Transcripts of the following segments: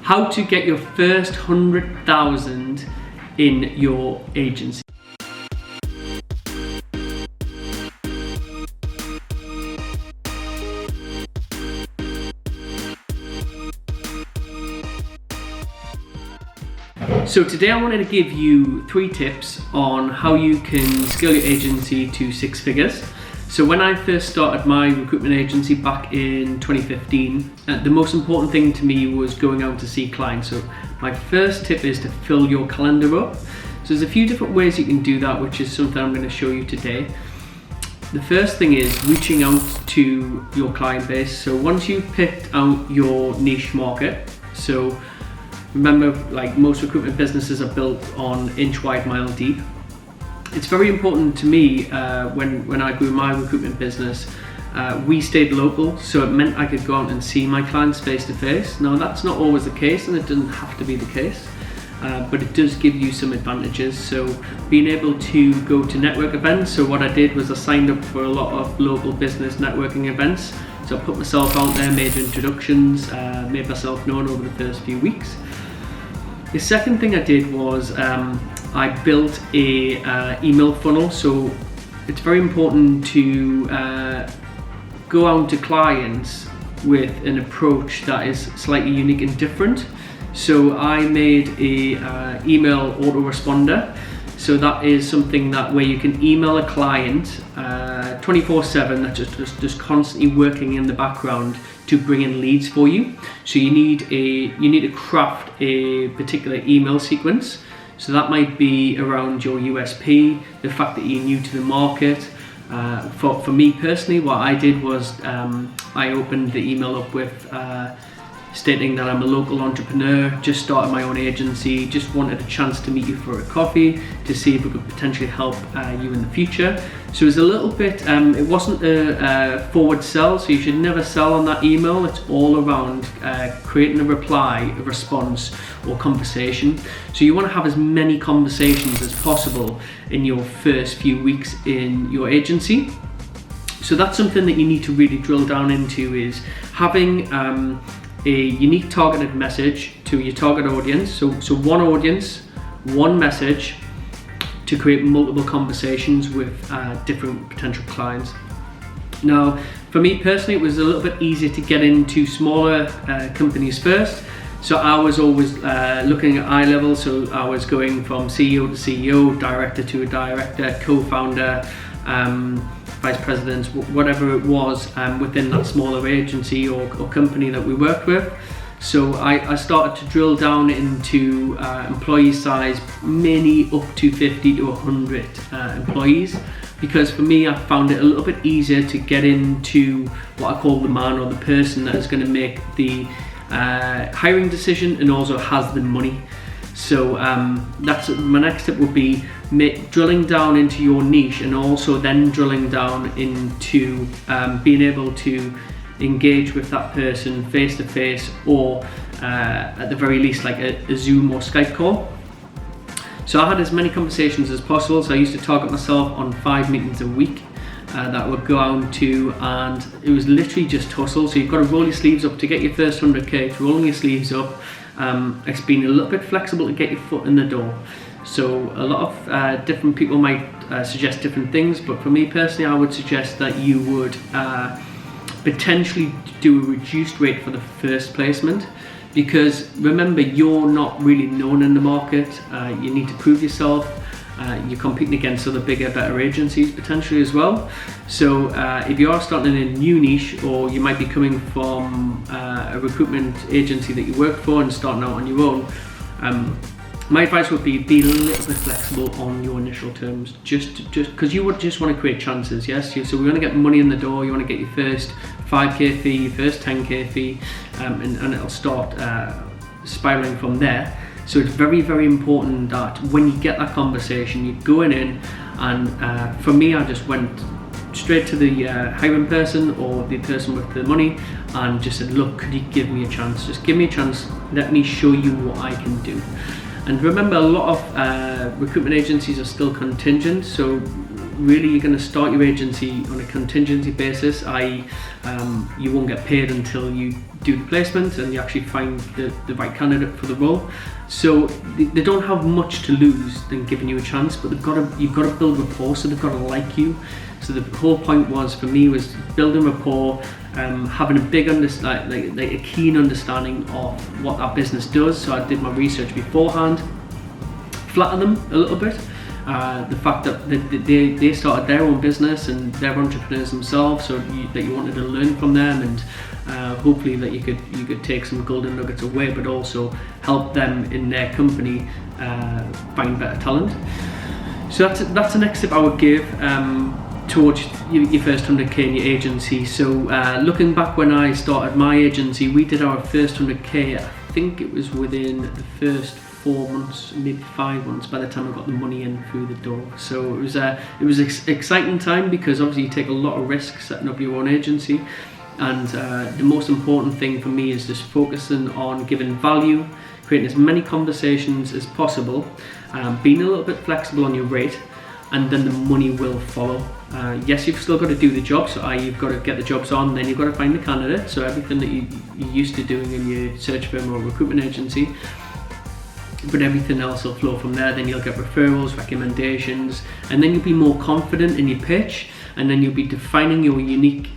how to get your first 100,000 in your agency. So today I wanted to give you 3 tips on how you can scale your agency to 6 figures. So when I first started my recruitment agency back in 2015, the most important thing to me was going out to see clients. So my first tip is to fill your calendar up. So there's a few different ways you can do that, which is something I'm going to show you today. The first thing is reaching out to your client base. So once you've picked out your niche market, so remember, like most recruitment businesses are built on inch wide, mile deep. It's very important to me when I grew my recruitment business, we stayed local, so it meant I could go out and see my clients face to face. Now that's not always the case, and it doesn't have to be the case, but it does give you some advantages. So being able to go to network events, so what I did was I signed up for a lot of local business networking events. So I put myself out there, made introductions, made myself known over the first few weeks. The second thing I did was I built a email funnel. So it's very important to go out to clients with an approach that is slightly unique and different. So I made a email autoresponder. So that is something that where you can email a client 24/7, that's just constantly working in the background to bring in leads for you. So you need to craft a particular email sequence. So that might be around your USP, the fact that you're new to the market. For me personally, what I did was I opened the email up with stating that I'm a local entrepreneur, just started my own agency, just wanted a chance to meet you for a coffee to see if we could potentially help you in the future. So it was a little bit, it wasn't a forward sell, so you should never sell on that email. It's all around creating a reply, a response, or conversation. So you want to have as many conversations as possible in your first few weeks in your agency. So that's something that you need to really drill down into, is having a unique targeted message to your target audience. So one audience, one message to create multiple conversations with different potential clients. Now, for me personally, it was a little bit easier to get into smaller companies first. So I was always looking at eye level. So I was going from CEO to CEO, director to a director, co-founder, vice presidents, whatever it was within that smaller agency or company that we worked with. So I started to drill down into employee size, mainly up to 50 to 100 employees, because for me I found it a little bit easier to get into what I call the man or the person that is going to make the hiring decision and also has the money. So that's my next tip would be drilling down into your niche, and also then drilling down into being able to engage with that person face to face, or at the very least like a Zoom or Skype call. So I had as many conversations as possible. So I used to target myself on 5 meetings a week that I would go out to, and it was literally just hustle. So you've got to roll your sleeves up to get your first 100k. It's rolling your sleeves up. It's been a little bit flexible to get your foot in the door. So a lot of different people might suggest different things, but for me personally, I would suggest that you would potentially do a reduced rate for the first placement, because remember, you're not really known in the market. You need to prove yourself. You're competing against other bigger, better agencies potentially as well. So if you are starting in a new niche, or you might be coming from a recruitment agency that you work for and starting out on your own, my advice would be a little bit flexible on your initial terms, just because you would just want to create chances. Yes, so we want to get money in the door. You want to get your first 5k fee, your first 10k fee, and it'll start spiraling from there. So it's very, very important that when you get that conversation, you're going in, and for me, I just went straight to the hiring person or the person with the money and just said, look, could you give me a chance? Just give me a chance. Let me show you what I can do. And remember, a lot of recruitment agencies are still contingent. So really you're going to start your agency on a contingency basis, i.e. You won't get paid until you do the placement and you actually find the right candidate for the role. So they don't have much to lose than giving you a chance, but you've got to build rapport, so they've got to like you. So the whole point was, for me, was building rapport, having a big like a keen understanding of what that business does. So I did my research beforehand, flatter them a little bit. The fact that they started their own business and they're entrepreneurs themselves, so that you wanted to learn from them, and hopefully that you could take some golden nuggets away, but also help them in their company find better talent. So that's the next tip I would give towards your first 100k in your agency. So looking back, when I started my agency, we did our first 100k, I think it was within the first 4 months, maybe 5 months, by the time I got the money in through the door. So it was an exciting time, because obviously you take a lot of risks setting up your own agency, and the most important thing for me is just focusing on giving value, creating as many conversations as possible, being a little bit flexible on your rate, and then the money will follow. Yes, you've still got to do the job, so you've got to get the jobs on, then you've got to find the candidate, so everything that you're used to doing in your search firm or recruitment agency, but everything else will flow from there. Then you'll get referrals, recommendations, and then you'll be more confident in your pitch, and then you'll be defining your unique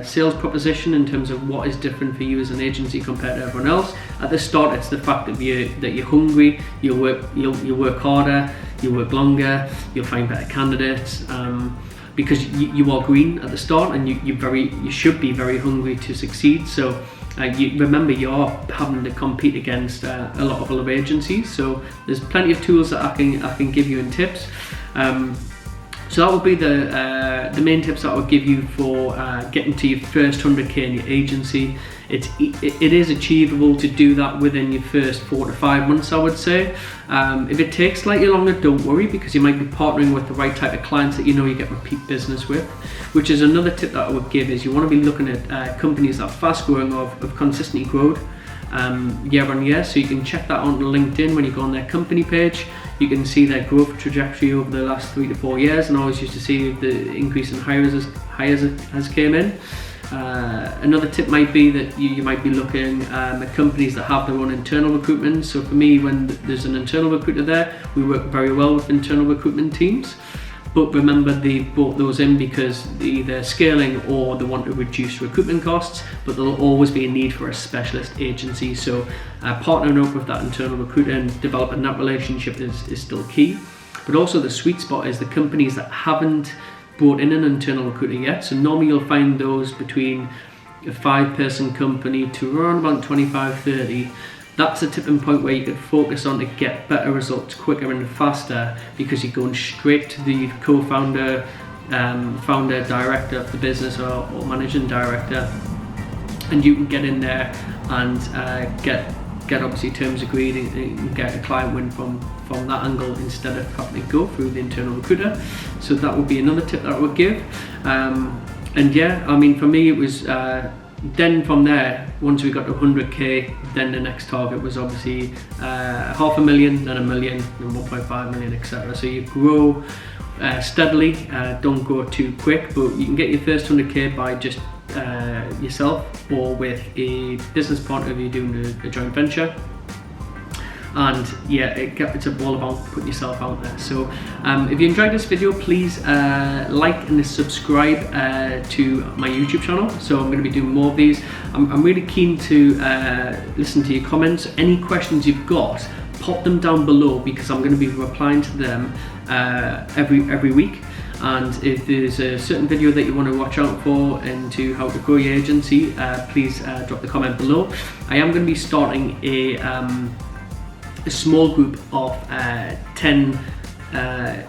sales proposition in terms of what is different for you as an agency compared to everyone else. At the start, it's the fact that you're hungry, you'll work harder, you'll work longer, you'll find better candidates, because you are green at the start, and you should be very hungry to succeed. So remember, you're having to compete against a lot of other agencies, so there's plenty of tools that I can give you and tips. So that would be the main tips that I would give you for getting to your first 100k in your agency. It is achievable to do that within your first 4 to 5 months, I would say. If it takes slightly longer, don't worry, because you might be partnering with the right type of clients that you know you get repeat business with, which is another tip that I would give. Is you want to be looking at companies that are fast growing or have consistently grown year on year. So you can check that on LinkedIn when you go on their company page. You can see their growth trajectory over the last 3 to 4 years, and I always used to see the increase in hires has came in. Another tip might be that you might be looking at companies that have their own internal recruitment. So for me, when there's an internal recruiter there, we work very well with internal recruitment teams. But remember, they brought those in because they're either scaling or they want to reduce recruitment costs, but there'll always be a need for a specialist agency. So partnering up with that internal recruiter and developing that relationship is still key. But also the sweet spot is the companies that haven't brought in an internal recruiter yet. So normally you'll find those between a 5-person company to around about 25-30. That's a tipping point where you could focus on to get better results quicker and faster, because you're going straight to the co-founder, founder, director of the business, or managing director, and you can get in there and get obviously terms agreed and get a client win from that angle, instead of having to go through the internal recruiter. So that would be another tip that I would give. And yeah, I mean, for me it was then from there, once we got to 100k, then the next target was obviously $500,000, then $1 million, then 1.5 million, etc. So you grow steadily, don't grow too quick, but you can get your first 100k by just yourself or with a business partner if you're doing a joint venture. And yeah, it's all about putting yourself out there. So if you enjoyed this video, please like and subscribe to my YouTube channel. So I'm going to be doing more of these. I'm really keen to listen to your comments. Any questions you've got, pop them down below, because I'm going to be replying to them every week. And if there's a certain video that you want to watch out for into how to grow your agency, please drop the comment below. I am going to be starting a small group of 10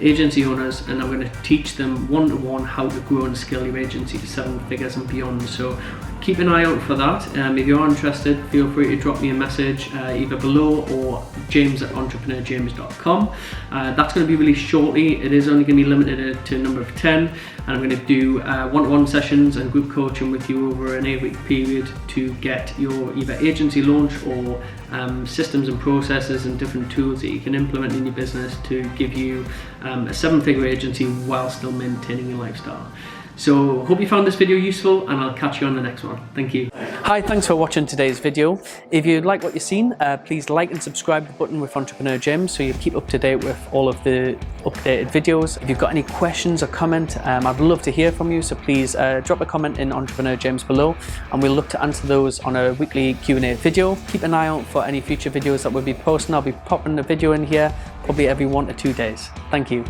agency owners, and I'm going to teach them one-to-one how to grow and scale your agency to 7 figures and beyond. So keep an eye out for that. If you're interested, feel free to drop me a message either below or james@entrepreneurjames.com. That's going to be released shortly. It is only going to be limited to a number of 10, and I'm going to do one-to-one sessions and group coaching with you over an 8-week period to get your either agency launch or systems and processes and different tools that you can implement in your business to give you a 7-figure agency while still maintaining your lifestyle. So hope you found this video useful, and I'll catch you on the next one. Thank you. Hi, thanks for watching today's video. If you like what you've seen, please like and subscribe the button with Entrepreneur James so you keep up to date with all of the updated videos. If you've got any questions or comment, I'd love to hear from you, so please drop a comment in Entrepreneur James below, and we'll look to answer those on a weekly Q&A video. Keep an eye out for any future videos that we'll be posting. I'll be popping a video in here probably every 1 to 2 days. Thank you.